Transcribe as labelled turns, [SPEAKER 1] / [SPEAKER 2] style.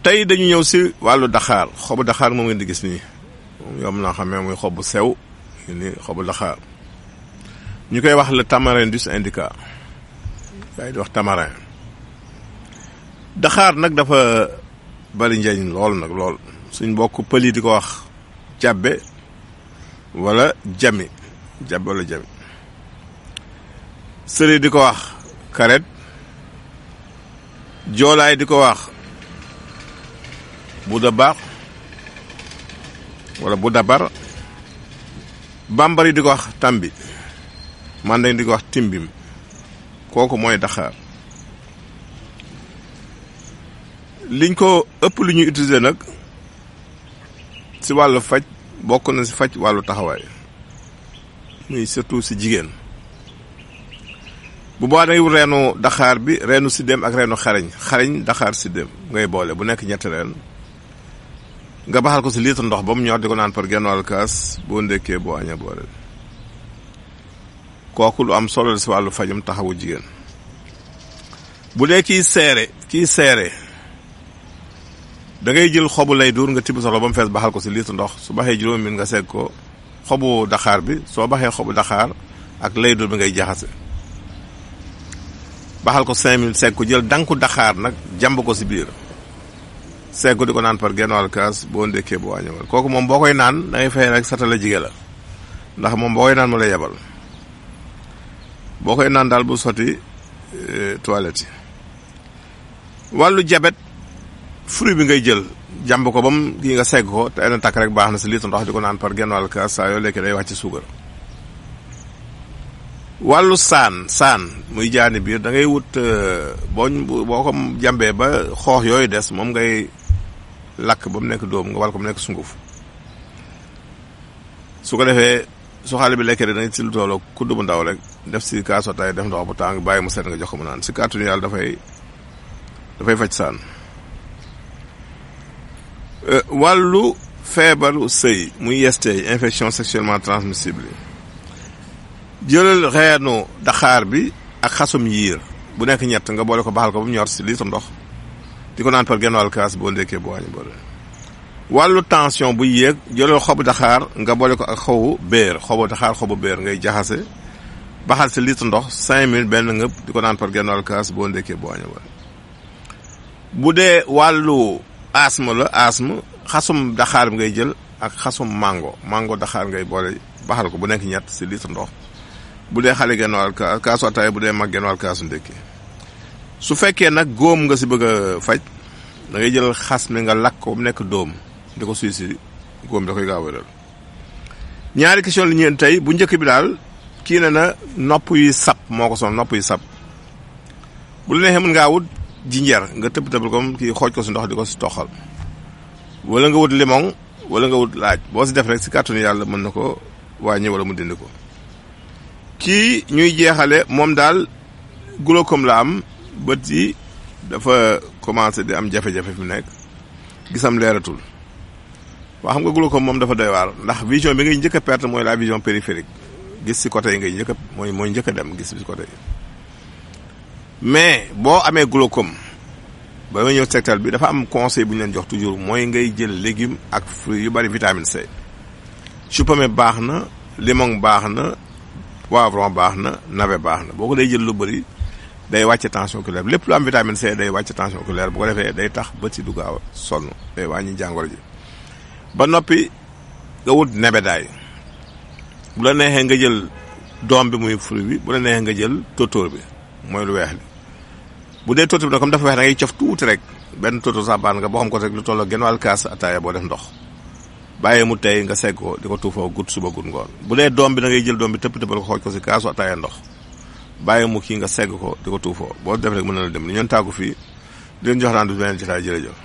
[SPEAKER 1] tey dañu ñëw si wàllu daxaar xobu daxaar moom ngeen di gis nii moom yomb naa xamee muy xob bu sew ni xobu daxaar ñu koy wax le Tamarindus indica yaay di wax tamarin. daxaar nag dafa bari njëriñ lool nag lool suñ mbokk pël yi di ko wax jàbbe wala jami jàbbe wala jami sëri di ko wax karet joolaay di ko wax bu da baax wala bu dabar bambari di ko wax tambi mandañ di ko wax timbim kooku mooy daxaar liñ ko ëpp lu ñuy utiliser nag si wàllu faj bokk na si faj wàllu taxawaay muy surtout si jigéen bu baax da ngay wut reenu daxaar bi reenu siddéem ak reenu xarañ daxaar siddéem ngay boole bu nekk ñetti reen nga baxal ko si litre ndox ba mu ñor di ko naan par genn wàllu kaas boo ndékkee boo añee boole kooku lu am solo la si wàllu fajum taxawu jigéen. bu dee kiy seere da ngay jël xobu lay dur nga tibb solo ba mu fees baxal ko si litre ndox su baxee juróomi min nga seeg ko xobu daxaar bi soo baxee xobu daxaar ak lay dur bi ngay jaxase baxal ko 5 minutes seeg ko jël danku daxaar nag jàmb ko si biir seeg ko di ko naan par genn wàllu kaas boo ndékkee boo añewal kooku moom boo koy naan da ngay fay rek satala jige la ndax moom boo koy naan mu lay yebal boo koy naan daal bu sotti toilette yi. wàllu jabet fruit bi ngay jël jàmb ko ba mu kii nga segg ko te na takk rek baax na si litre ndox di ko naan par genn wàllu kaas saa yoo lekkee day wàcc suukar. wàllu saan muy jaani biir da ngay wut boo ko jàmbee ba xoox yooyu des moom ngay lakk ba mu nekk dóom nga wal ko mu nekk sunguf su ko defee su xale bi lekkee da ngay si lu tolloo kudd bu ndaw rek def si kaasu ataaya def ndox bu tàng bàyyi mu set nga jox ko mu naan si kàttanu yàlla dafay faj saan. wàllu feebaru sëy muy IST infection sexuellement transmissible jëlal reenu daxaar bi ak xasum yiir bu nekk ñett nga boole ko baxal ko ba mu ñor si litre ndox di ko naan par genn wàllu kaas boo ndékkee boo añu boole. wàllu tension bu yéeg jëlal xobu daxaar nga boole ko ak xobu daxaar ngay jaxase baxal si litre ndox 5 minutes benn ngëp di ko naan par genn wàllu kaas boo ndékkee boo añu boole. bu dee wàllu asthme la xasum daxaar bi ngay jël ak xasum mango daxaar ngay boole baxal ko bu nekk ñett si litre ndox bu dee xale genn wàll kaasu ataaya bu dee mag genn wàll kaasu ndékki. su fekkee nag góom nga si bëgg a faj da ngay jël xas mi nga lakk ko mu nekk dóom di ko suy si góom da koy gaaw wéral. ñaari question li ñeen tey bu njëkk bi daal kii ne na nopp yi sab moo ko sonn nopp yi sab bu la neexee mën ngaa wut jinjeer nga tëb comme kii xooj ko si ndox di ko si toxal wala nga wut limon wala nga wut laaj boo si def rek si kàttanu yàlla mën na ko wàññi wala mu dindi ko. kii ñuy jeexale moom daal glaucome la am bët yi dafa commencé di am jafe-jafe fi mu nekk gisam leeratul waa xam nga glaucome moom dafa doy waar ndax vision bi ngay njëkk a perte mooy la vision périphérique gis si côté yi ngay njëkk a mooy njëkk a dem gis si côté yi. mais boo amee glaucome ba nga ñëw secteur bi dafa am conseil bu ñu leen jox toujours mooy ngay jël légumes ak fruits yu bari vitamine C. chou pommé baax na limon baax na poivron baax na navet baax na boo ko day jël lu bëri day wàcce tension oculaire lépp lu am vitamine C day wàcce tension oculaire bu ko defee day tax bët si du gaaw a sonn day wàññi jàngoro ji. ba noppi nga wut nebedaay bu la neexee nga jël doom bi muy fruit bi bu la neexee nga jël tóotóor bi mooy lu weex li bu dee tóotóor bi nag comme dafa weex da ngay cof tuuti rek benn tóotóor sax baax nga boo xam ko rek lu tolloo genn wàll kaas ataaya boo def ndox bàyyee mu tey nga segg ko di ko tuufoo gut suba gut ngoon. bu dee doom bi da ngay jël doom bi tëppal ko xooj ko si kaasu ataaya ndox bàyyi mu kii nga segg ko di ko tuufoo boo def rek mën na la dem li ñoon tàggu fii di leen jox naan du beneen jotaay jërëjëf.